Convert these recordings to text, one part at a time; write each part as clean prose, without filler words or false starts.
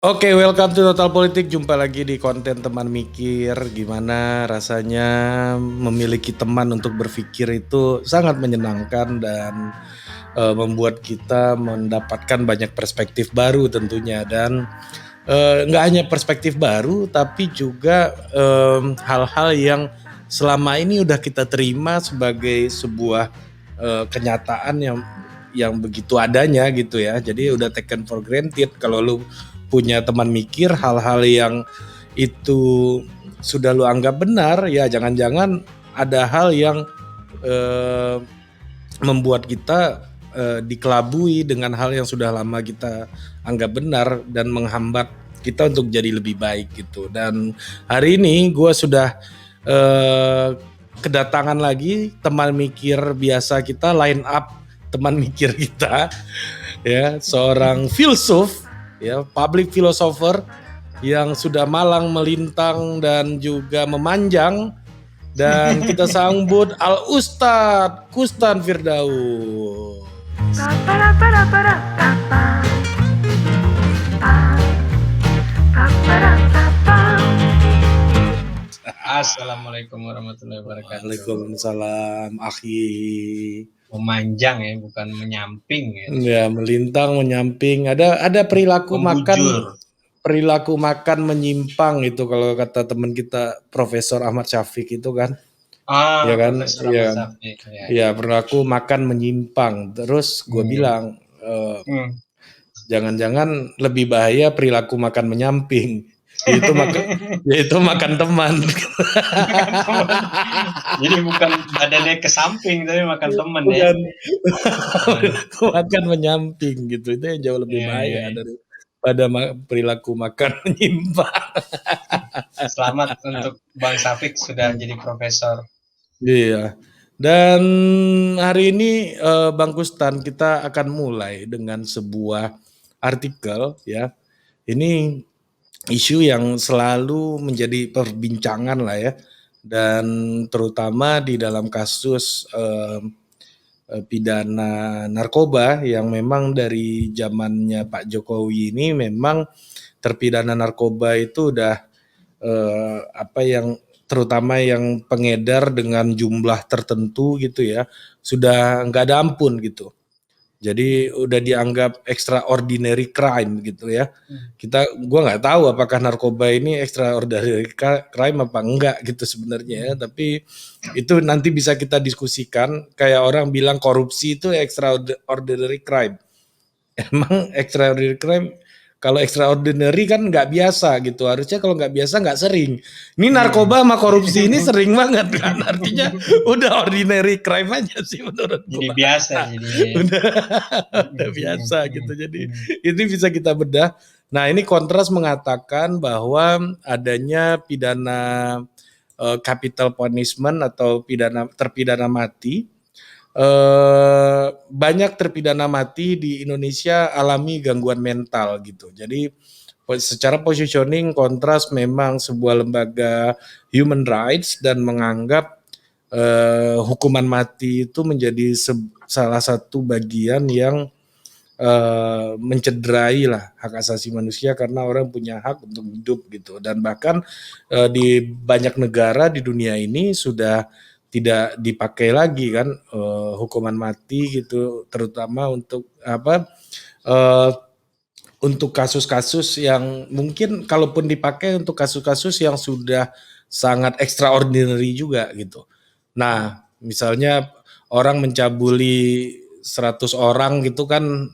Oke, welcome to Total Politik. Jumpa lagi di konten teman mikir. Gimana rasanya memiliki teman untuk berpikir itu sangat menyenangkan dan membuat kita mendapatkan banyak perspektif baru tentunya. Dan nggak hanya perspektif baru, tapi juga hal-hal yang selama ini udah kita terima sebagai sebuah kenyataan yang begitu adanya gitu ya. Jadi udah taken for granted kalau lu punya teman mikir hal-hal yang itu sudah lu anggap benar, ya jangan-jangan ada hal yang eh, membuat kita dikelabui dengan hal yang sudah lama kita anggap benar dan menghambat kita untuk jadi lebih baik gitu. Dan hari ini gue sudah kedatangan lagi teman mikir biasa kita, line up teman mikir kita, ya, seorang filsuf, ya, public philosopher yang sudah malang melintang dan juga memanjang, dan kita sambut Al Ustadz Kustan Firdaus. Assalamualaikum warahmatullahi wabarakatuh. Waalaikumsalam, akhi. Memanjang ya, bukan menyamping ya. Ya, melintang, menyamping. Ada perilaku makan menyimpang itu kalau kata teman kita Profesor Ahmad Syafiq itu kan. Ya kan, Profesor ya, Ahmad Syafiq. ya perilaku makan menyimpang. Terus gue bilang, jangan-jangan lebih bahaya perilaku makan menyamping. Yaitu makan teman. Jadi bukan badannya ke samping, tapi makan teman ya. Perilaku makan menyamping gitu. Itu yang jauh lebih bahaya daripada perilaku makan menyimpang. Selamat untuk Bang Syafiq sudah jadi profesor. Iya. Dan hari ini Bang Kustan, kita akan mulai dengan sebuah artikel ya. Ini isu yang selalu menjadi perbincangan lah ya. Dan terutama di dalam kasus pidana narkoba yang memang dari zamannya Pak Jokowi ini memang terpidana narkoba itu udah yang terutama yang pengedar dengan jumlah tertentu gitu ya, sudah nggak ada ampun gitu. Jadi udah dianggap extraordinary crime gitu ya. Gua nggak tahu apakah narkoba ini extraordinary crime apa enggak gitu sebenarnya ya. Tapi itu nanti bisa kita diskusikan. Kayak orang bilang korupsi itu extraordinary crime. Emang extraordinary crime, kalau extraordinary kan nggak biasa gitu. Harusnya kalau nggak biasa nggak sering. Ini narkoba sama korupsi ini sering banget kan. Artinya udah ordinary crime aja sih menurut Jadi gua. biasa Udah biasa gitu. Jadi ini bisa kita bedah. Nah, ini Kontras mengatakan bahwa adanya pidana capital punishment atau terpidana mati. Banyak terpidana mati di Indonesia alami gangguan mental gitu. Jadi secara positioning Kontras memang sebuah lembaga human rights dan menganggap hukuman mati itu menjadi salah satu bagian yang mencederai lah hak asasi manusia, karena orang punya hak untuk hidup gitu. Dan bahkan di banyak negara di dunia ini sudah tidak dipakai lagi kan hukuman mati gitu, terutama untuk untuk kasus-kasus yang mungkin kalaupun dipakai untuk kasus-kasus yang sudah sangat extraordinary juga gitu. Nah, misalnya orang mencabuli 100 orang gitu kan,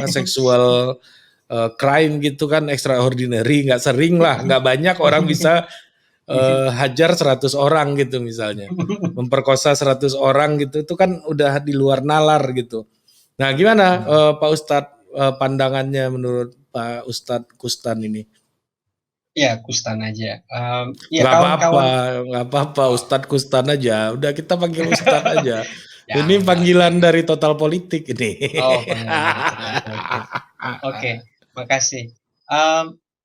seksual crime gitu kan extraordinary, nggak sering lah, nggak banyak orang bisa hajar 100 orang gitu misalnya. Memperkosa 100 orang gitu, itu kan udah di luar nalar gitu. Nah, gimana Pak Ustadz pandangannya menurut Pak Ustadz Kustan ini? Ya, Kustan aja. Ya Nggak apa-apa, kawan-kawan. nggak apa-apa, Ustadz Kustan aja. Udah kita panggil Ustadz aja. Ini Jangan. panggilan dari Total Politik ini. Panggilan dari Total Politik. Oke, makasih.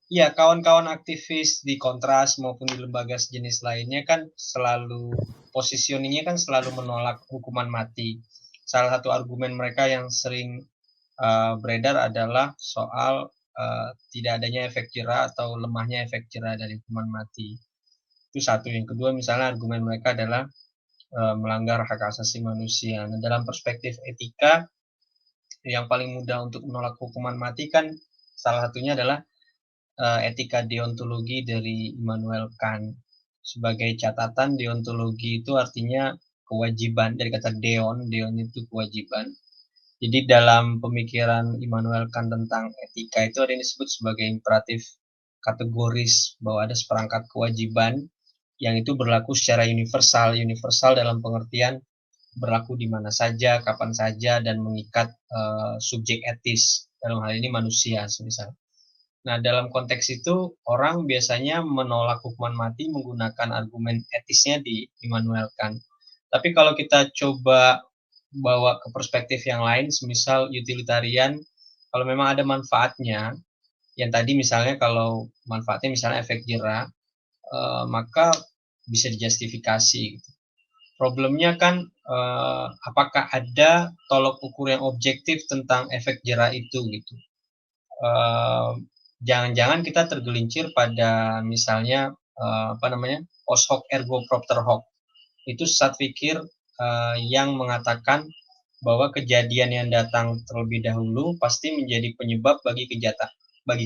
Ya, kawan-kawan aktivis di Kontras maupun di lembaga sejenis lainnya kan selalu positioningnya kan selalu menolak hukuman mati. Salah satu argumen mereka yang sering beredar adalah soal tidak adanya efek jera atau lemahnya efek jera dari hukuman mati. Itu satu. Yang kedua, misalnya argumen mereka adalah melanggar hak asasi manusia. Nah, dalam perspektif etika, yang paling mudah untuk menolak hukuman mati kan salah satunya adalah etika deontologi dari Immanuel Kant. Sebagai catatan, deontologi itu artinya kewajiban, dari kata deon itu kewajiban. Jadi dalam pemikiran Immanuel Kant tentang etika itu ada yang disebut sebagai imperatif kategoris, bahwa ada seperangkat kewajiban yang itu berlaku secara universal. Universal dalam pengertian berlaku di mana saja, kapan saja, dan mengikat subjek etis, dalam hal ini manusia semisal. Nah, dalam konteks itu orang biasanya menolak hukuman mati menggunakan argumen etisnya di Immanuel Kant. Tapi kalau kita coba bawa ke perspektif yang lain, semisal utilitarian, kalau memang ada manfaatnya, yang tadi misalnya kalau manfaatnya misalnya efek jera, maka bisa dijustifikasi gitu. Problemnya kan apakah ada tolok ukur yang objektif tentang efek jera itu gitu. Jangan-jangan kita tergelincir pada misalnya post hoc ergo propter hoc. Itu sesat pikir yang mengatakan bahwa kejadian yang datang terlebih dahulu pasti menjadi penyebab bagi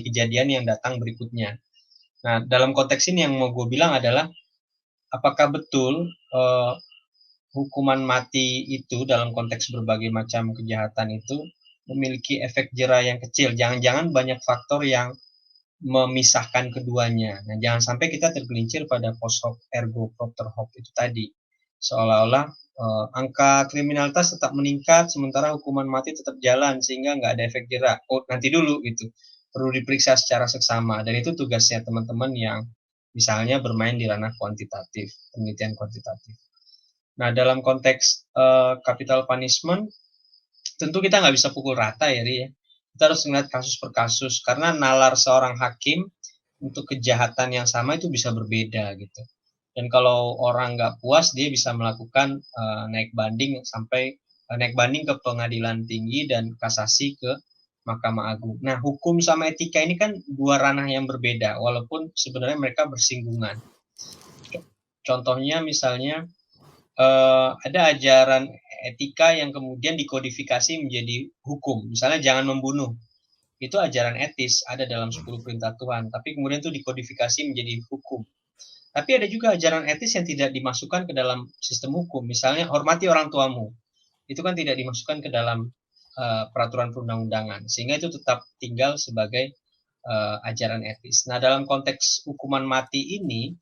kejadian yang datang berikutnya. Nah, dalam konteks ini yang mau gue bilang adalah apakah betul hukuman mati itu dalam konteks berbagai macam kejahatan itu memiliki efek jera yang kecil. Jangan-jangan banyak faktor yang memisahkan keduanya. Nah, jangan sampai kita tergelincir pada post hoc ergo propter hoc itu tadi. Seolah-olah angka kriminalitas tetap meningkat, sementara hukuman mati tetap jalan, sehingga nggak ada efek jera. Oh, nanti dulu gitu. Perlu diperiksa secara seksama. Dan itu tugasnya teman-teman yang misalnya bermain di ranah kuantitatif, penelitian kuantitatif. Nah, dalam konteks capital punishment, tentu kita nggak bisa pukul rata ya, Ri, ya. Kita harus melihat kasus per kasus, karena nalar seorang hakim untuk kejahatan yang sama itu bisa berbeda gitu. Dan kalau orang nggak puas, dia bisa melakukan naik banding ke pengadilan tinggi dan kasasi ke Mahkamah Agung. Nah, hukum sama etika ini kan dua ranah yang berbeda, walaupun sebenarnya mereka bersinggungan. Contohnya misalnya ada ajaran etika yang kemudian dikodifikasi menjadi hukum. Misalnya jangan membunuh. Itu ajaran etis, ada dalam 10 perintah Tuhan, tapi kemudian itu dikodifikasi menjadi hukum. Tapi ada juga ajaran etis yang tidak dimasukkan ke dalam sistem hukum. Misalnya hormati orang tuamu. Itu kan tidak dimasukkan ke dalam peraturan perundang-undangan, sehingga itu tetap tinggal sebagai ajaran etis. Nah, dalam konteks hukuman mati ini,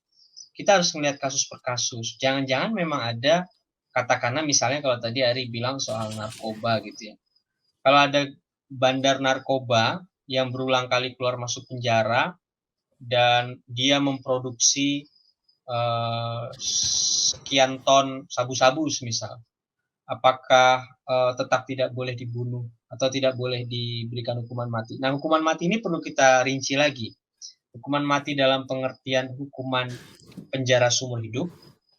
kita harus melihat kasus per kasus. Jangan-jangan memang ada, katakanlah misalnya kalau tadi Ari bilang soal narkoba gitu ya. Kalau ada bandar narkoba yang berulang kali keluar masuk penjara dan dia memproduksi sekian ton sabu-sabu semisal, apakah tetap tidak boleh dibunuh atau tidak boleh diberikan hukuman mati? Nah, hukuman mati ini perlu kita rinci lagi. Hukuman mati dalam pengertian hukuman penjara seumur hidup,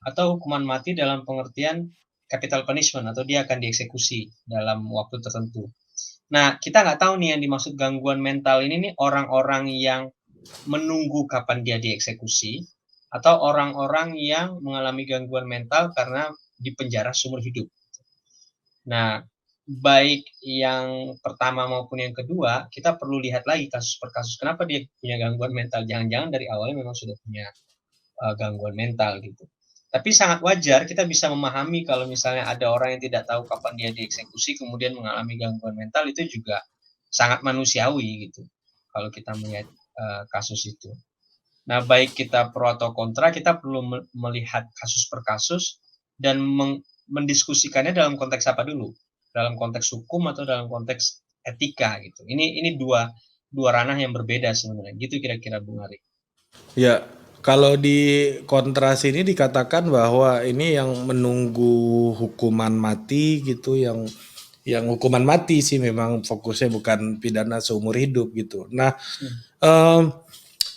atau hukuman mati dalam pengertian capital punishment, atau dia akan dieksekusi dalam waktu tertentu. Nah, kita nggak tahu nih yang dimaksud gangguan mental ini nih orang-orang yang menunggu kapan dia dieksekusi, atau orang-orang yang mengalami gangguan mental karena dipenjara seumur hidup. Nah, baik yang pertama maupun yang kedua, kita perlu lihat lagi kasus per kasus. Kenapa dia punya gangguan mental? Jangan-jangan dari awalnya memang sudah punya gangguan mental gitu. Tapi sangat wajar kita bisa memahami kalau misalnya ada orang yang tidak tahu kapan dia dieksekusi kemudian mengalami gangguan mental, itu juga sangat manusiawi gitu kalau kita melihat kasus itu. Nah, baik kita pro atau kontra, kita perlu melihat kasus per kasus dan mendiskusikannya dalam konteks apa dulu? Dalam konteks hukum atau dalam konteks etika gitu. Ini dua ranah yang berbeda sebenarnya. Gitu kira-kira Bung Ari. Ya, kalau di kontras ini dikatakan bahwa ini yang menunggu hukuman mati gitu, yang hukuman mati sih memang fokusnya bukan pidana seumur hidup gitu. Nah,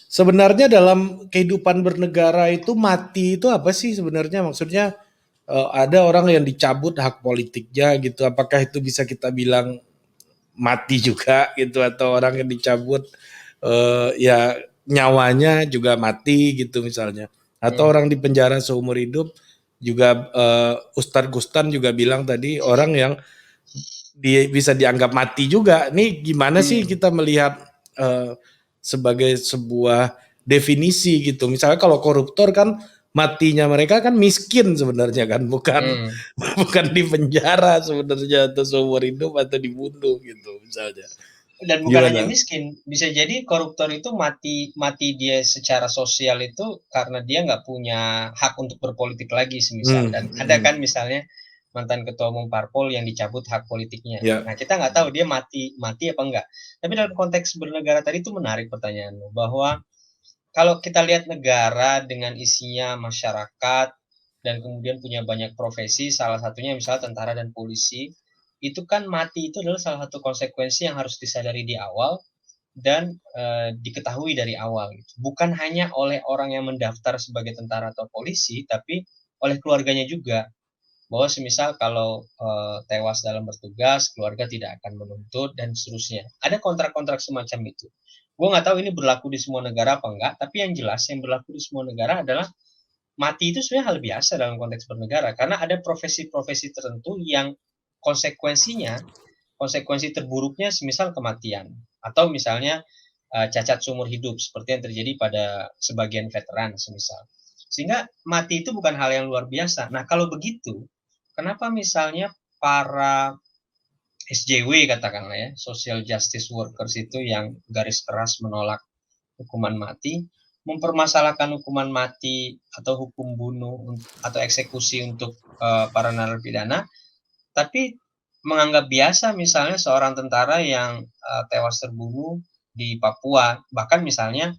sebenarnya dalam kehidupan bernegara itu mati itu apa sih sebenarnya? Maksudnya ada orang yang dicabut hak politiknya gitu. Apakah itu bisa kita bilang mati juga gitu, atau orang yang dicabut ya nyawanya juga mati gitu misalnya, atau orang di penjara seumur hidup juga. Ustadz Gustan juga bilang tadi orang yang bisa dianggap mati juga. Nih gimana sih Hmm. kita melihat sebagai sebuah definisi gitu. Misalnya kalau koruptor kan matinya mereka kan miskin sebenarnya kan, bukan Hmm. bukan di penjara sebenarnya, atau seumur hidup atau dibunuh gitu misalnya. Dan bukan hanya Gimana? miskin, bisa jadi koruptor itu mati mati dia secara sosial itu karena dia nggak punya hak untuk berpolitik lagi semisal. Dan ada kan misalnya mantan ketua umum parpol yang dicabut hak politiknya. Ya. Nah kita nggak tahu dia mati mati apa enggak. Tapi dalam konteks bernegara tadi itu menarik pertanyaanmu, bahwa kalau kita lihat negara dengan isinya masyarakat dan kemudian punya banyak profesi, salah satunya misalnya tentara dan polisi, itu kan mati itu adalah salah satu konsekuensi yang harus disadari di awal dan diketahui dari awal. Bukan hanya oleh orang yang mendaftar sebagai tentara atau polisi, tapi oleh keluarganya juga. Bahwa semisal kalau tewas dalam bertugas, keluarga tidak akan menuntut dan seterusnya. Ada kontrak-kontrak semacam itu. Gue nggak tahu ini berlaku di semua negara apa enggak, tapi yang jelas yang berlaku di semua negara adalah mati itu sebenarnya hal biasa dalam konteks bernegara, karena ada profesi-profesi tertentu yang konsekuensinya, konsekuensi terburuknya semisal kematian, atau misalnya cacat seumur hidup seperti yang terjadi pada sebagian veteran semisal. Sehingga mati itu bukan hal yang luar biasa. Nah kalau begitu, kenapa misalnya para SJW katakanlah ya, social justice workers itu yang garis keras menolak hukuman mati, mempermasalahkan hukuman mati atau hukum bunuh atau eksekusi untuk para narapidana, tapi menganggap biasa misalnya seorang tentara yang tewas terbunuh di Papua. Bahkan misalnya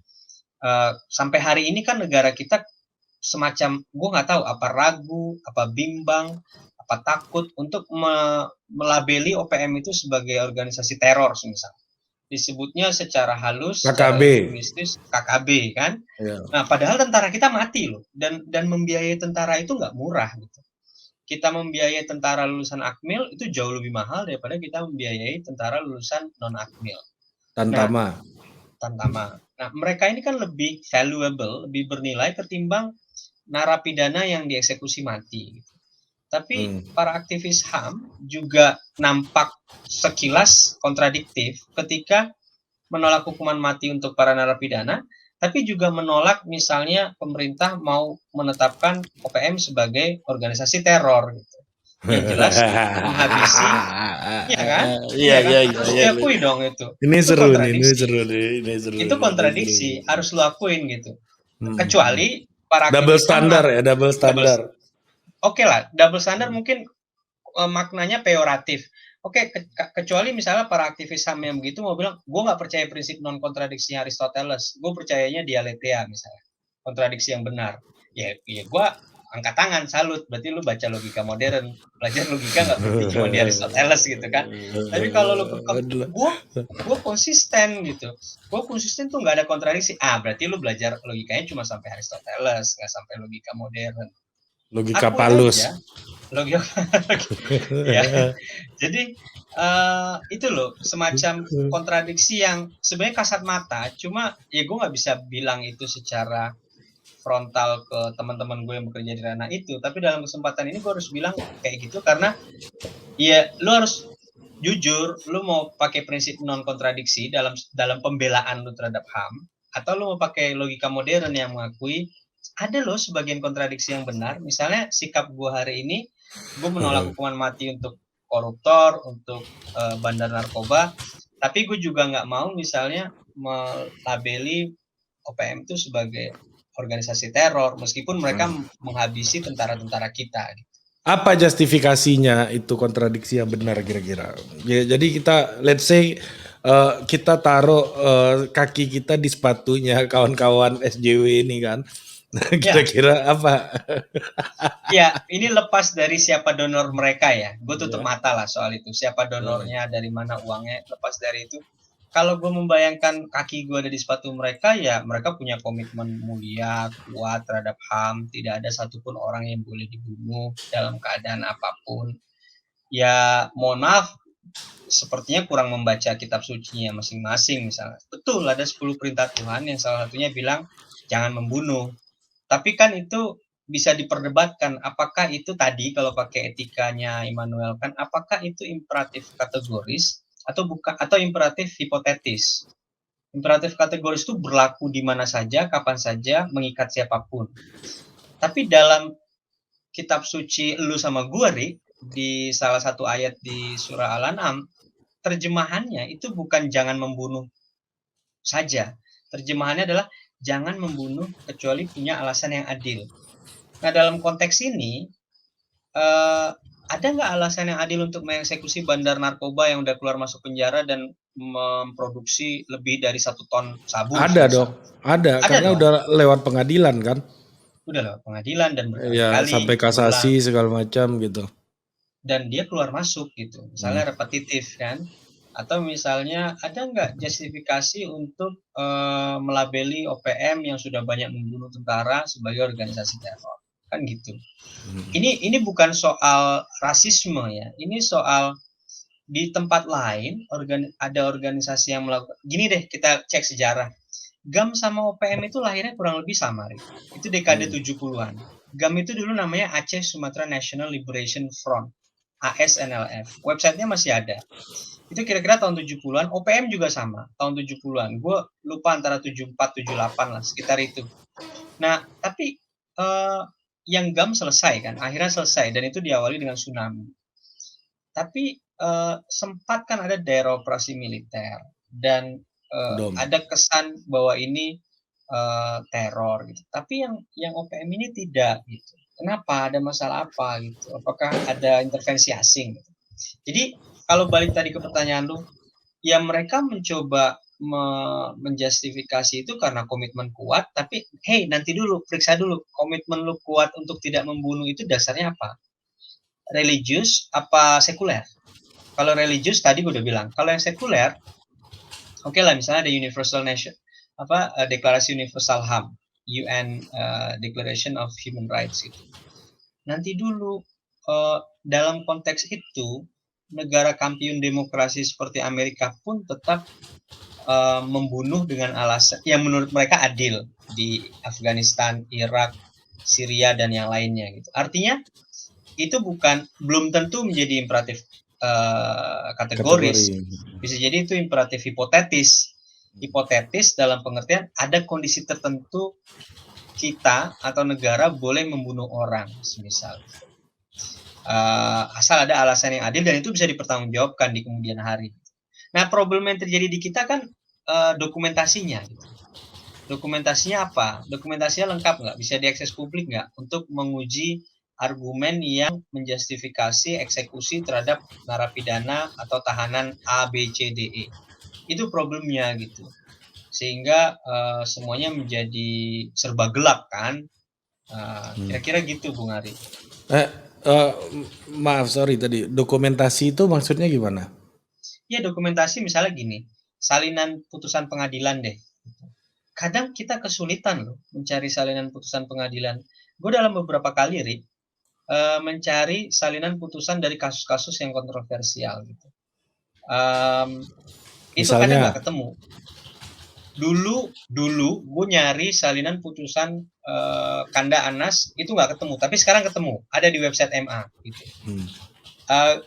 sampai hari ini kan negara kita semacam, gue nggak tahu apa ragu, apa bimbang, apa takut untuk melabeli OPM itu sebagai organisasi teror misalnya. Disebutnya secara halus, secara KKB. eufemistis KKB kan. Ya. Nah, padahal tentara kita mati loh, dan membiayai tentara itu nggak murah gitu. Kita membiayai tentara lulusan Akmil itu jauh lebih mahal daripada kita membiayai tentara lulusan non Akmil. Nah, Tantama. Tantama. Nah, mereka ini kan lebih valuable, lebih bernilai ketimbang narapidana yang dieksekusi mati. Tapi para aktivis HAM juga nampak sekilas kontradiktif ketika menolak hukuman mati untuk para narapidana, tapi juga menolak misalnya pemerintah mau menetapkan OPM sebagai organisasi teror gitu. Yang jelas menghabisi, iya kan? Iya, Iya kan? iya, iya, Harus iya. diakui dong itu. Ini Itu seru nih, ini kontradiksi. seru nih, ini seru Itu nih, ini seru kontradiksi, nih. harus lo akuin gitu. Hmm. Kecuali para Double aktivis HAM standar ya, double double, standar. oke lah, double standar mungkin maknanya peyoratif. Oke, kecuali misalnya para aktivis HAM yang begitu mau bilang, gue nggak percaya prinsip non kontradiksi Aristoteles, gue percayanya dialetheia misalnya, kontradiksi yang benar. Ya gue angkat tangan, salut, berarti lu baca logika modern, belajar logika nggak berhenti cuma di Aristoteles gitu kan. Tapi kalau lu kekeh, gue konsisten gitu, gue konsisten tuh nggak ada kontradiksi, berarti lu belajar logikanya cuma sampai Aristoteles, nggak sampai logika modern. Logika Akuin palus. aja logika. Ya, jadi itu loh semacam kontradiksi yang sebenarnya kasat mata, cuma ya gue nggak bisa bilang itu secara frontal ke teman-teman gue yang bekerja di ranah itu, tapi dalam kesempatan ini gue harus bilang kayak gitu karena ya lu harus jujur, lu mau pakai prinsip non kontradiksi dalam dalam pembelaan lu terhadap HAM, atau lu mau pakai logika modern yang mengakui ada loh sebagian kontradiksi yang benar. Misalnya sikap gue hari ini, gue menolak hukuman mati untuk koruptor, untuk bandar narkoba, tapi gue juga nggak mau misalnya melabeli OPM itu sebagai organisasi teror, meskipun mereka menghabisi tentara-tentara kita. Apa justifikasinya itu kontradiksi yang benar kira-kira? Ya, jadi kita let's say kita taruh kaki kita di sepatunya kawan-kawan SJW ini kan. Nah, Ya, kira-kira apa? ya, ini lepas dari siapa donor mereka ya. Gue tutup Ya. mata lah soal itu. Siapa donornya, dari mana uangnya, lepas dari itu. Kalau gue membayangkan kaki gue ada di sepatu mereka, ya mereka punya komitmen mulia, kuat terhadap HAM. Tidak ada satupun orang yang boleh dibunuh dalam keadaan apapun. Ya, mohon maaf, sepertinya kurang membaca kitab sucinya masing-masing misalnya. Betul ada 10 perintah Tuhan yang salah satunya bilang jangan membunuh. Tapi kan itu bisa diperdebatkan apakah itu tadi kalau pakai etikanya Immanuel kan apakah itu imperatif kategoris atau bukan atau imperatif hipotetis. Imperatif kategoris itu berlaku di mana saja, kapan saja, mengikat siapapun. Tapi dalam kitab suci lu sama gua, Ri, di salah satu ayat di surah Al-An'am, terjemahannya itu bukan jangan membunuh saja. Terjemahannya adalah jangan membunuh kecuali punya alasan yang adil. Nah, dalam konteks ini, ada nggak alasan yang adil untuk mengeksekusi bandar narkoba yang udah keluar masuk penjara dan memproduksi lebih dari 1 ton sabu Ada dong, semisal? ada, Ada karena dong, udah lewat pengadilan kan. udah lewat pengadilan dan Ya berkali-kali sampai berulang. kasasi segala macam gitu. Dan dia keluar masuk gitu, misalnya repetitif kan, atau misalnya ada nggak justifikasi untuk melabeli OPM yang sudah banyak membunuh tentara sebagai organisasi teror, kan gitu. Ini bukan soal rasisme ya, ini soal di tempat lain ada organisasi yang melakukan gini deh, kita cek sejarah. GAM sama OPM itu lahirnya kurang lebih sama, itu dekade 70-an. GAM itu dulu namanya Aceh Sumatera National Liberation Front, ASNLF. Websitenya masih ada. Itu kira-kira tahun 70-an. OPM juga sama, tahun 70-an. Gue lupa antara 74, 78 lah, sekitar itu. Nah, tapi yang GAM selesai kan, akhirnya selesai, dan itu diawali dengan tsunami. Tapi sempat kan ada daerah operasi militer, dan ada kesan bahwa ini teror gitu. Tapi yang OPM ini tidak gitu. Kenapa? Ada masalah apa gitu? Apakah ada intervensi asing? Gitu. Jadi kalau balik tadi ke pertanyaan lu, ya mereka mencoba menjustifikasi itu karena komitmen kuat. Tapi hey, nanti dulu periksa dulu komitmen lu kuat untuk tidak membunuh itu dasarnya apa? Religius apa sekuler? Kalau religius tadi gue udah bilang. Kalau yang sekuler, oke lah misalnya ada Universal Nation Deklarasi Universal HAM, UN Declaration of Human Rights gitu. Nanti dulu dalam konteks itu negara kampiun demokrasi seperti Amerika pun tetap membunuh dengan alasan yang menurut mereka adil di Afghanistan, Irak, Syria dan yang lainnya gitu. Artinya itu belum tentu menjadi imperatif kategoris. Bisa jadi itu imperatif hipotetis. Hipotetis dalam pengertian ada kondisi tertentu kita atau negara boleh membunuh orang, misal. Asal ada alasan yang adil dan itu bisa dipertanggungjawabkan di kemudian hari. Nah, problem yang terjadi di kita kan dokumentasinya. Gitu. Dokumentasinya apa? Dokumentasinya lengkap nggak? Bisa diakses publik nggak? Untuk menguji argumen yang menjustifikasi eksekusi terhadap narapidana atau tahanan A, B, C, D, E. Itu problemnya gitu. Sehingga semuanya menjadi serba gelap kan. Kira-kira gitu Bung Ari. Maaf sorry tadi, dokumentasi itu maksudnya gimana? Ya dokumentasi misalnya gini, salinan putusan pengadilan deh. Kadang kita kesulitan loh mencari salinan putusan pengadilan. Gue dalam beberapa kali, Rik, mencari salinan putusan dari kasus-kasus yang kontroversial gitu. Itu kadang nggak ketemu. Dulu gue nyari salinan putusan Kanda Anas itu nggak ketemu, tapi sekarang ketemu, ada di website MA gitu.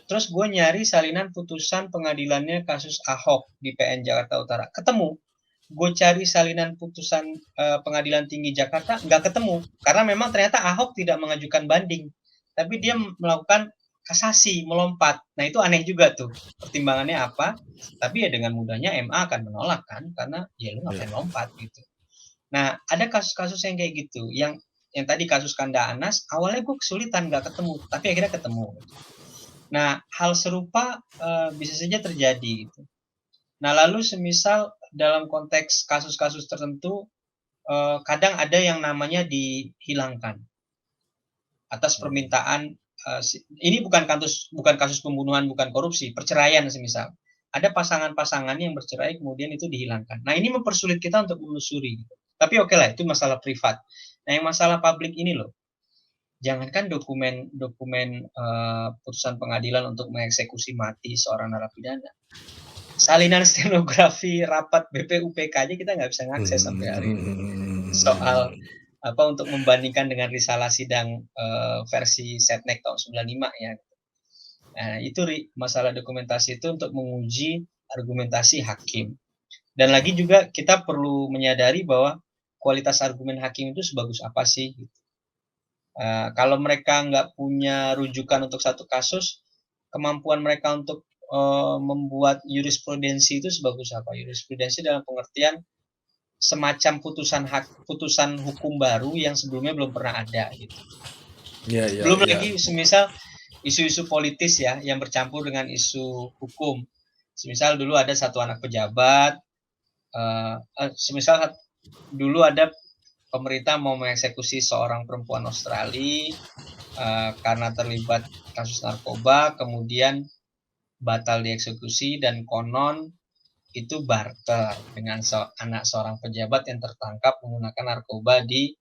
Terus gue nyari salinan putusan pengadilannya kasus Ahok di PN Jakarta Utara, ketemu. Gue cari salinan putusan Pengadilan Tinggi Jakarta, nggak ketemu. Karena memang ternyata Ahok tidak mengajukan banding, tapi dia melakukan kasasi, melompat. Nah itu aneh juga tuh, pertimbangannya apa. Tapi ya dengan mudahnya MA akan menolak kan, karena ya lu ngapain lompat gitu. Nah ada kasus-kasus yang kayak gitu, yang tadi kasus Kanda Anas, awalnya gue kesulitan, nggak ketemu, tapi akhirnya ketemu. Nah hal serupa bisa saja terjadi gitu. Nah lalu semisal dalam konteks kasus-kasus tertentu kadang ada yang namanya dihilangkan atas permintaan ini bukan kasus pembunuhan, bukan korupsi, perceraian semisal. Ada pasangan-pasangan yang bercerai kemudian itu dihilangkan. Nah ini mempersulit kita untuk menelusuri. Tapi oke lah itu masalah privat. Nah yang masalah publik ini loh, jangankan dokumen putusan pengadilan untuk mengeksekusi mati seorang narapidana, salinan stenografi rapat BPUPK aja kita nggak bisa ngakses sampai hari ini. Soal untuk membandingkan dengan risalah sidang versi Setnek tahun 95 ya. Nah, itu masalah dokumentasi itu untuk menguji argumentasi hakim. Dan lagi juga kita perlu menyadari bahwa kualitas argumen hakim itu sebagus apa sih? Kalau mereka nggak punya rujukan untuk satu kasus, kemampuan mereka untuk membuat jurisprudensi itu sebagus apa? Jurisprudensi dalam pengertian semacam putusan hukum baru yang sebelumnya belum pernah ada gitu. Belum lagi semisal isu-isu politis ya yang bercampur dengan isu hukum. Semisal dulu ada satu anak pejabat, semisal dulu ada pemerintah mau mengeksekusi seorang perempuan Australia karena terlibat kasus narkoba, kemudian batal dieksekusi dan konon itu barter dengan anak seorang pejabat yang tertangkap menggunakan narkoba di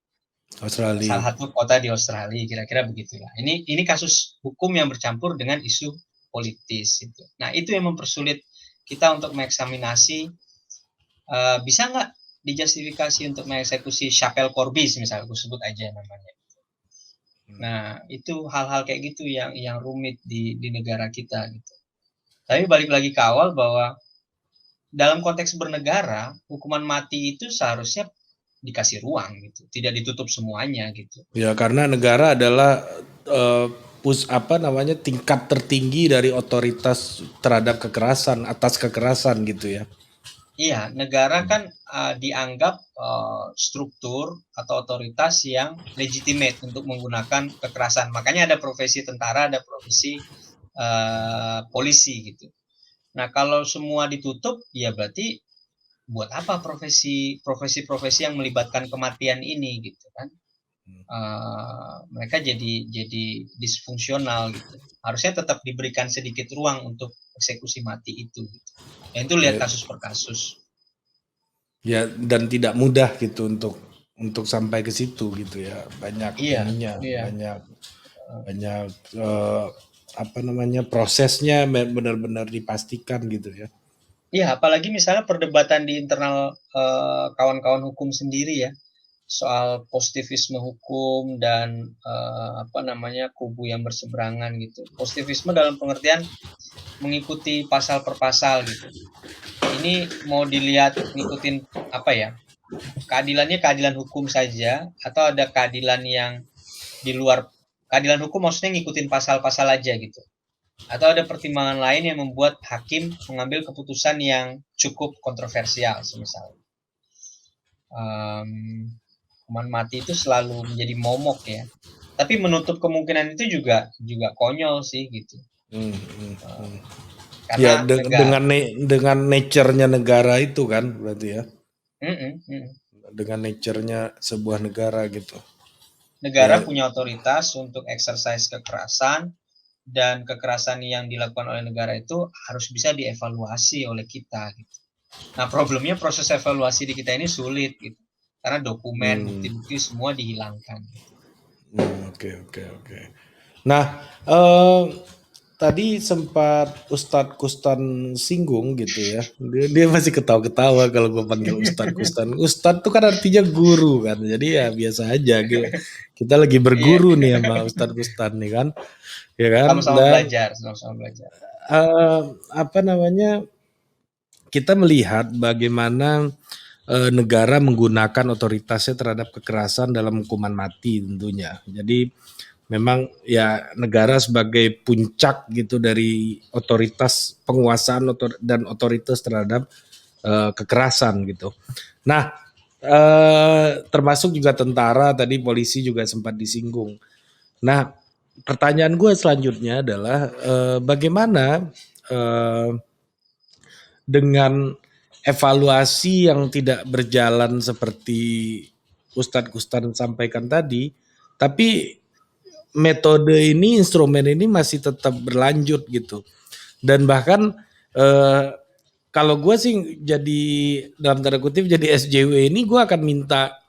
Australia. Salah satu kota di Australia, kira-kira begitulah. Ini kasus hukum yang bercampur dengan isu politis itu. Nah, itu yang mempersulit kita untuk mengeksaminasi bisa nggak dijustifikasi untuk mengeksekusi Chapelle Corbis misalnya, aku sebut aja namanya. Nah, itu hal-hal kayak gitu yang rumit di negara kita gitu. Tapi balik lagi ke awal bahwa dalam konteks bernegara, hukuman mati itu seharusnya dikasih ruang gitu, tidak ditutup semuanya gitu. Ya, karena negara adalah tingkat tertinggi dari otoritas terhadap kekerasan, atas kekerasan gitu ya. Iya, negara kan dianggap struktur atau otoritas yang legitimate untuk menggunakan kekerasan. Makanya ada profesi tentara, ada profesi polisi gitu. Nah, kalau semua ditutup, ya berarti buat apa profesi yang melibatkan kematian ini gitu kan? Mereka jadi disfungsional gitu. Harusnya tetap diberikan sedikit ruang untuk eksekusi mati itu. Gitu. Dan itu lihat kasus per kasus. Ya, dan tidak mudah gitu untuk sampai ke situ gitu ya. Banyak banyak prosesnya benar-benar dipastikan gitu ya. Iya, apalagi misalnya perdebatan di internal kawan-kawan hukum sendiri ya, soal positivisme hukum dan kubu yang berseberangan gitu. Positivisme dalam pengertian mengikuti pasal per pasal gitu. Ini mau dilihat ngikutin keadilannya keadilan hukum saja atau ada keadilan yang di luar keadilan hukum, maksudnya ngikutin pasal-pasal aja gitu. Atau ada pertimbangan lain yang membuat hakim mengambil keputusan yang cukup kontroversial, semisal hukuman mati itu selalu menjadi momok ya. Tapi menutup kemungkinan itu juga konyol sih gitu. Karena dengan nature-nya negara itu kan berarti ya. Dengan nature-nya sebuah negara gitu. Negara punya otoritas untuk exercise kekerasan, dan kekerasan yang dilakukan oleh negara itu harus bisa dievaluasi oleh kita gitu. Nah, problemnya proses evaluasi di kita ini sulit gitu. Karena dokumen, bukti-bukti semua dihilangkan. Oke. Nah, tadi sempat Ustadz Kustan singgung gitu ya. Dia masih ketawa-ketawa kalau gue panggil Ustadz Kustan. Ustadz tuh kan artinya guru kan. Jadi ya biasa aja gitu. Kita lagi berguru nih sama Ustadz Kustan nih kan. Ya kan? Sama-sama belajar. Kita melihat bagaimana negara menggunakan otoritasnya terhadap kekerasan dalam hukuman mati tentunya. Jadi memang ya negara sebagai puncak gitu dari otoritas penguasaan dan otoritas terhadap kekerasan gitu. Nah, termasuk juga tentara, tadi polisi juga sempat disinggung. Nah, pertanyaan gue selanjutnya adalah bagaimana dengan evaluasi yang tidak berjalan seperti Ustadz Kustan sampaikan tadi, tapi metode ini, instrumen ini masih tetap berlanjut gitu. Dan bahkan kalau gue sih jadi dalam tanda kutip jadi SJW ini, gue akan minta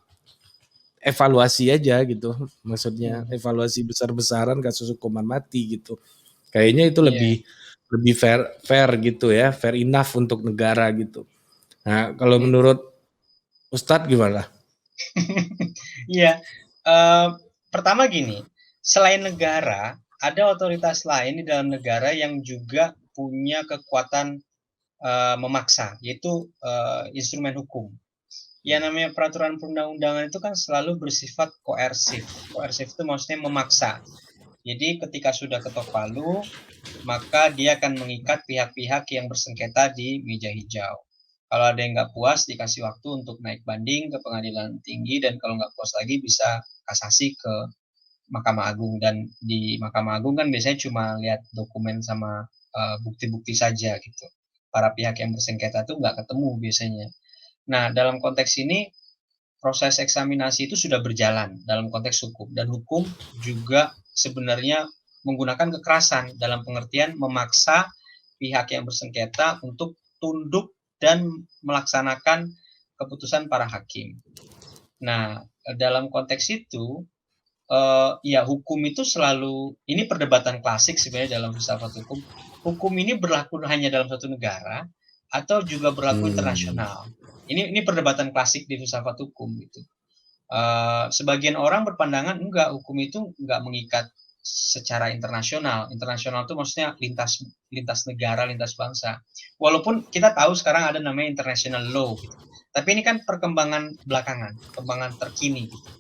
evaluasi aja gitu, maksudnya evaluasi besar-besaran kasus hukuman mati gitu. Kayaknya itu Iya. lebih fair gitu ya, fair enough untuk negara gitu. Nah, kalau Hmm. menurut Ustadz gimana? Iya, pertama gini, selain negara, ada otoritas lain di dalam negara yang juga punya kekuatan, memaksa, yaitu, instrumen hukum. Yang namanya peraturan perundang-undangan itu kan selalu bersifat koersif. Koersif itu maksudnya memaksa. Jadi ketika sudah ketok palu, maka dia akan mengikat pihak-pihak yang bersengketa di meja hijau. Kalau ada yang nggak puas, dikasih waktu untuk naik banding ke pengadilan tinggi, dan kalau nggak puas lagi bisa kasasi ke Mahkamah Agung. Dan di Mahkamah Agung kan biasanya cuma lihat dokumen sama bukti-bukti saja gitu. Para pihak yang bersengketa itu nggak ketemu biasanya. Nah, dalam konteks ini proses eksaminasi itu sudah berjalan dalam konteks hukum, dan hukum juga sebenarnya menggunakan kekerasan dalam pengertian memaksa pihak yang bersengketa untuk tunduk dan melaksanakan keputusan para hakim. Nah, dalam konteks itu, ya hukum itu selalu, ini perdebatan klasik sebenarnya dalam filsafat hukum. Hukum ini berlaku hanya dalam satu negara atau juga berlaku internasional. Ini perdebatan klasik di filsafat hukum gitu. Sebagian orang berpandangan enggak, hukum itu enggak mengikat secara internasional. Internasional itu maksudnya lintas lintas negara, lintas bangsa. Walaupun kita tahu sekarang ada namanya international law gitu. Tapi ini kan perkembangan belakangan, perkembangan terkini gitu.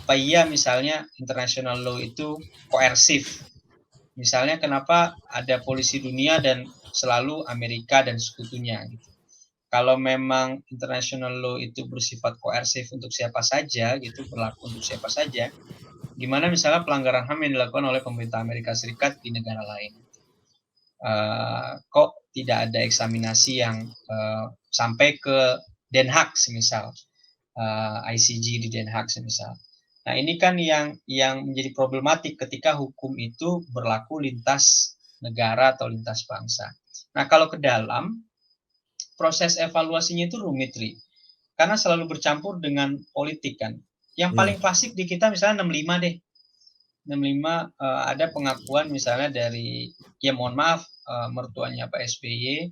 Apa iya misalnya international law itu koersif? Misalnya kenapa ada polisi dunia dan selalu Amerika dan sekutunya gitu. Kalau memang international law itu bersifat koersif untuk siapa saja gitu, berlaku untuk siapa saja, gimana misalnya pelanggaran HAM yang dilakukan oleh pemerintah Amerika Serikat di negara lain? Kok tidak ada eksaminasi yang sampai ke Den Haag semisal, ICJ di Den Haag semisal. Nah, ini kan yang menjadi problematik ketika hukum itu berlaku lintas negara atau lintas bangsa. Nah, kalau ke dalam, proses evaluasinya itu rumit, Ri. Karena selalu bercampur dengan politik kan. Yang paling klasik di kita misalnya 65 deh. 65 ada pengakuan misalnya dari, ya mohon maaf, mertuanya Pak SBY,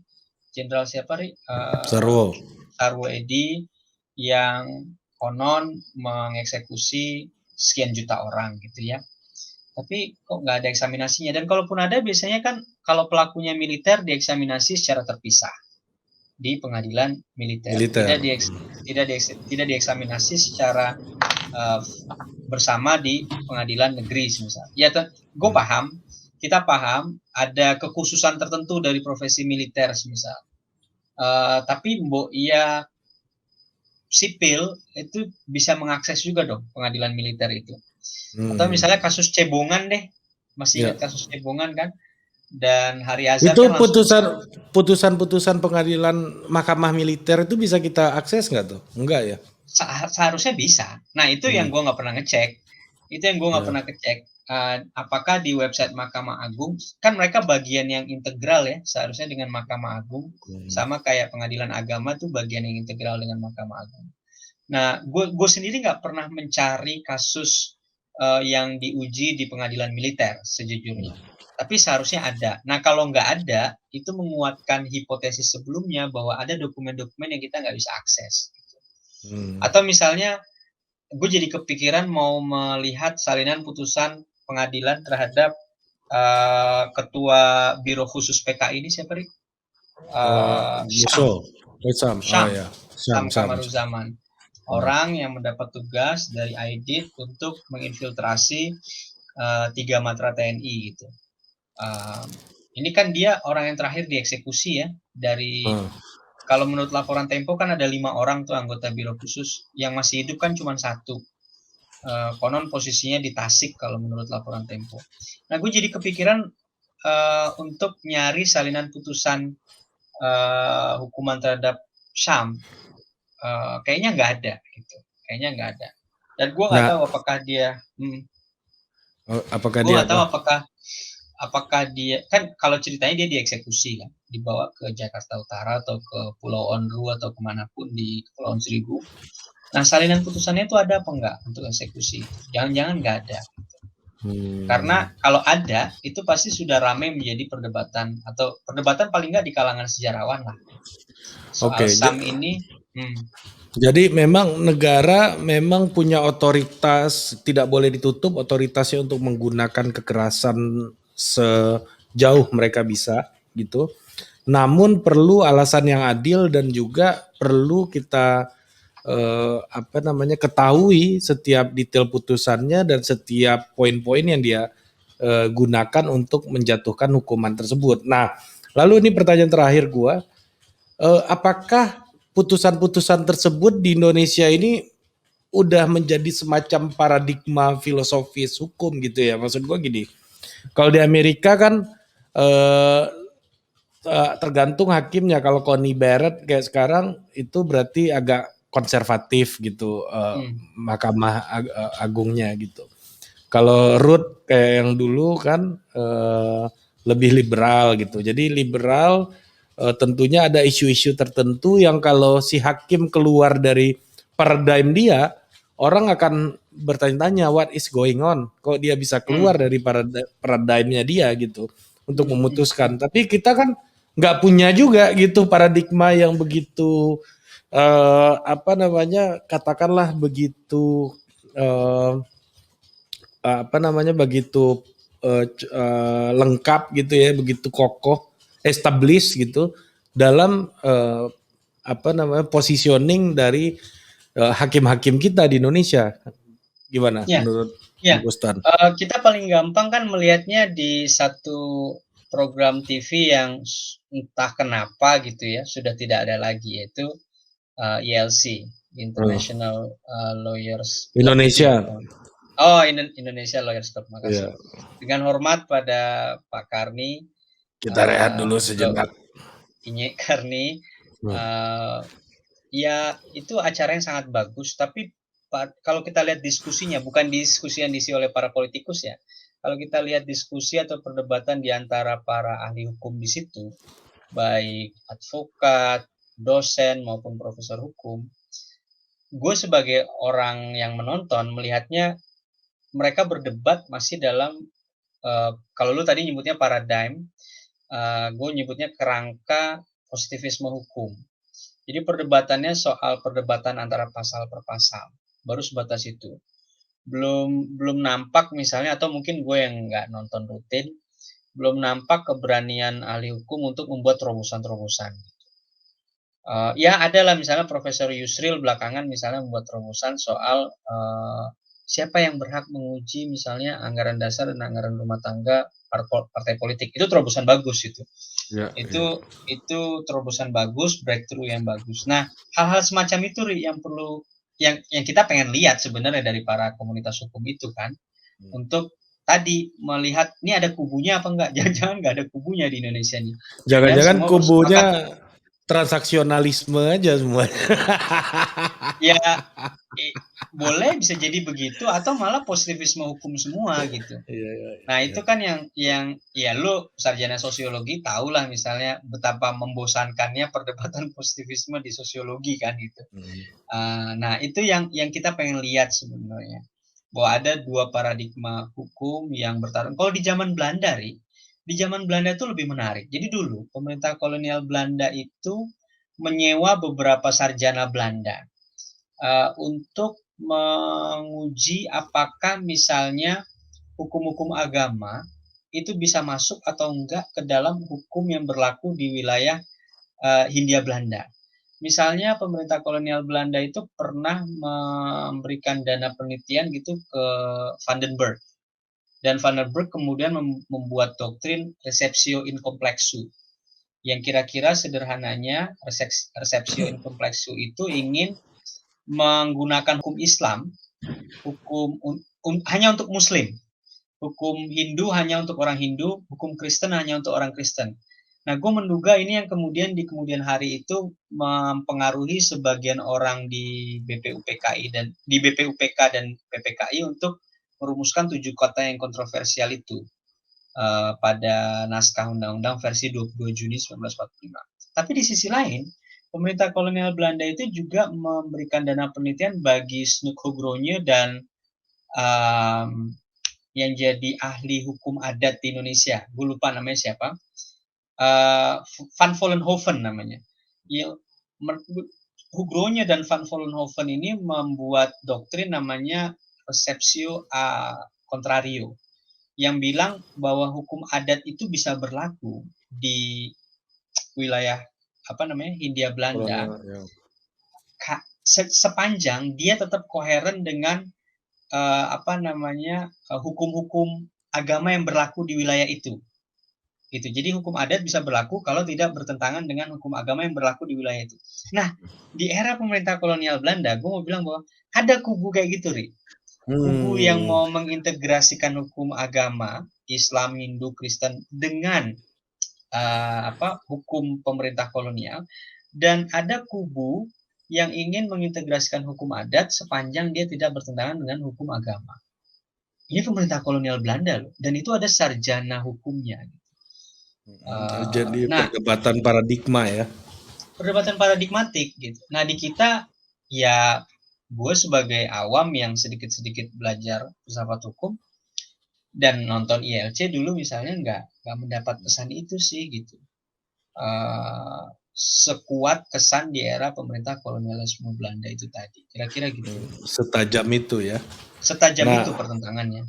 Jenderal siapa, Ri? Sarwo. Sarwo Edi, yang konon mengeksekusi sekian juta orang gitu ya. Tapi kok nggak ada eksaminasinya. Dan kalaupun ada, biasanya kan kalau pelakunya militer dieksaminasi secara terpisah di pengadilan militer. Militer. Tidak dieksaminasi secara bersama di pengadilan negeri misal. Ya, gue paham, kita paham ada kekhususan tertentu dari profesi militer misal. Tapi mbok iya sipil itu bisa mengakses juga dong pengadilan militer itu. Atau misalnya kasus cebongan deh, masih ingat kasus cebongan kan? Dan Hari Azhar Itu kan langsung putusan pengadilan mahkamah militer itu bisa kita akses nggak tuh? Enggak ya? seharusnya bisa. Nah, itu yang gue nggak pernah ngecek. Itu yang gue nggak pernah ngecek. Apakah di website Mahkamah Agung, kan mereka bagian yang integral ya, seharusnya dengan Mahkamah Agung, sama kayak pengadilan agama tuh bagian yang integral dengan Mahkamah Agung. Nah, gue sendiri nggak pernah mencari kasus yang diuji di pengadilan militer sejujurnya. Tapi seharusnya ada. Nah, kalau nggak ada, itu menguatkan hipotesis sebelumnya bahwa ada dokumen-dokumen yang kita nggak bisa akses. Atau misalnya, gue jadi kepikiran mau melihat salinan putusan pengadilan terhadap ketua Biro Khusus PKI ini siapa, Rik? Syam Kamaruzaman. Orang yang mendapat tugas dari Aidit untuk menginfiltrasi 3 matra TNI gitu. Ini kan dia orang yang terakhir dieksekusi ya, dari kalau menurut laporan Tempo kan ada 5 orang tuh anggota Biro Khusus, yang masih hidup kan cuma 1. Konon posisinya di Tasik kalau menurut laporan Tempo. Nah, gue jadi kepikiran untuk nyari salinan putusan hukuman terhadap Syam. Kayaknya nggak ada gitu. Kayaknya nggak ada. Dan gue nggak tahu apakah dia gue nggak tahu apakah dia, kan kalau ceritanya dia dieksekusi kan, dibawa ke Jakarta Utara atau ke Pulau Onru atau kemanapun di Kepulauan Seribu. Nah, salinan putusannya itu ada apa enggak untuk eksekusi itu? Jangan-jangan nggak ada. Karena kalau ada, itu pasti sudah ramai menjadi perdebatan atau perdebatan paling nggak di kalangan sejarawan lah. Soal Oke, SAM ini, hmm, jadi memang negara memang punya otoritas, tidak boleh ditutup otoritasnya untuk menggunakan kekerasan sejauh mereka bisa gitu. Namun perlu alasan yang adil dan juga perlu kita ketahui setiap detail putusannya dan setiap poin-poin yang dia gunakan untuk menjatuhkan hukuman tersebut. Nah, lalu ini pertanyaan terakhir gua, apakah putusan-putusan tersebut di Indonesia ini udah menjadi semacam paradigma filosofis hukum gitu ya? Maksud gua gini, kalau di Amerika kan eh, tergantung hakimnya. Kalau Connie Barrett kayak sekarang itu berarti agak konservatif gitu, hmm, Mahkamah Agungnya gitu. Kalau Ruth kayak yang dulu kan lebih liberal gitu. Jadi liberal tentunya ada isu-isu tertentu yang kalau si hakim keluar dari paradigm dia, orang akan bertanya-tanya what is going on? Kok dia bisa keluar hmm, dari paradigmnya dia gitu untuk hmm, hmm, memutuskan. hmm. Tapi kita kan nggak punya juga gitu paradigma yang begitu katakanlah begitu eh, begitu lengkap gitu ya, begitu kokoh, established gitu dalam positioning dari hakim-hakim kita di Indonesia. Gimana Ya, menurut ya. Bung Gustan? Kita paling gampang kan melihatnya di satu program TV yang entah kenapa gitu ya sudah tidak ada lagi, yaitu ILC, International Lawyers Club itu ya. Indonesia, Oh, Indonesia Lawyers Club, makasih. ya, Dengan hormat pada Pak Karni, kita rehat dulu Bro sejenak. Inye Karni, Hmm. eh, ya itu acara yang sangat bagus, tapi kalau kita lihat diskusinya, bukan diskusi yang diisi oleh para politikus ya. Kalau kita lihat diskusi atau perdebatan di antara para ahli hukum di situ, baik advokat, dosen maupun profesor hukum, gue sebagai orang yang menonton melihatnya mereka berdebat masih dalam kalau lu tadi nyebutnya paradigm, gue nyebutnya kerangka positivisme hukum. Jadi perdebatannya soal perdebatan antara pasal per pasal, baru sebatas itu. Belum belum nampak misalnya atau mungkin gue yang nggak nonton rutin, belum nampak keberanian ahli hukum untuk membuat terobosan-terobosan. Ya ada lah misalnya Profesor Yusril belakangan misalnya membuat terobosan soal siapa yang berhak menguji misalnya anggaran dasar dan anggaran rumah tangga partai politik. Itu terobosan bagus itu. Ya, ya. Itu terobosan bagus, breakthrough yang bagus. Nah, hal-hal semacam itu yang perlu yang kita pengen lihat sebenarnya dari para komunitas hukum itu kan untuk tadi melihat ini ada kubunya apa enggak. Jangan-jangan enggak ada kubunya di Indonesia nih. Dan Jangan-jangan semua bersepakat kubunya transaksionalisme aja semua. ya boleh bisa jadi begitu atau malah positivisme hukum semua gitu. Iya, iya, Nah, iya. itu kan yang ya lu sarjana sosiologi tahulah misalnya betapa membosankannya perdebatan positivisme di sosiologi kan gitu. Hmm. Nah, itu yang kita pengen lihat sebenarnya. Bahwa ada dua paradigma hukum yang bertarung. Kalau di zaman Belanda, di zaman Belanda itu lebih menarik. Jadi dulu pemerintah kolonial Belanda itu menyewa beberapa sarjana Belanda untuk menguji apakah misalnya hukum-hukum agama itu bisa masuk atau enggak ke dalam hukum yang berlaku di wilayah Hindia Belanda. Misalnya pemerintah kolonial Belanda itu pernah memberikan dana penelitian gitu ke Vandenberg. Dan Vandenberg kemudian membuat doktrin receptio in complexu. Yang kira-kira sederhananya receptio in complexu itu ingin menggunakan hukum Islam, hukum hanya untuk Muslim, hukum Hindu hanya untuk orang Hindu, hukum Kristen hanya untuk orang Kristen. Nah, gue menduga ini yang kemudian di kemudian hari itu mempengaruhi sebagian orang di BPUPKI dan di BPUPK dan PPKI untuk merumuskan 7 kota yang kontroversial itu pada naskah undang-undang versi 22 Juni 1945. Tapi di sisi lain, pemerintah kolonial Belanda itu juga memberikan dana penelitian bagi Snoeck-Hougrogne dan yang jadi ahli hukum adat di Indonesia. Gue lupa namanya siapa. Van Vollenhoven namanya. Hougrogne dan Van Vollenhoven ini membuat doktrin namanya Receptio a Contrario, yang bilang bahwa hukum adat itu bisa berlaku di wilayah Hindia Belanda, sepanjang dia tetap koheren dengan hukum-hukum agama yang berlaku di wilayah itu. Gitu. Jadi hukum adat bisa berlaku kalau tidak bertentangan dengan hukum agama yang berlaku di wilayah itu. Nah, di era pemerintah kolonial Belanda, gue mau bilang bahwa ada kubu kayak gitu, Ri. Kubu yang mau mengintegrasikan hukum agama Islam, Hindu, Kristen dengan hukum pemerintah kolonial, dan ada kubu yang ingin mengintegrasikan hukum adat sepanjang dia tidak bertentangan dengan hukum agama. Ini pemerintah kolonial Belanda loh, dan itu ada sarjana hukumnya. Jadi perdebatan paradigma ya. Perdebatan paradigmatik gitu. Nah di kita ya gue sebagai awam yang sedikit-sedikit belajar filsafat hukum dan nonton ILC dulu misalnya nggak mendapat pesan itu sih gitu. Sekuat kesan di era pemerintah kolonialisme Belanda itu tadi. Kira-kira gitu. Setajam itu ya. Setajam itu pertentangannya.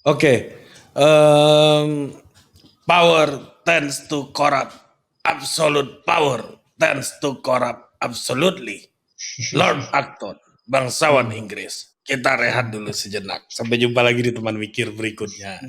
Oke. Power tends to corrupt. Absolute power tends to corrupt absolutely. Lord Acton, bangsawan Inggris. Kita rehat dulu sejenak. Sampai jumpa lagi di teman mikir berikutnya.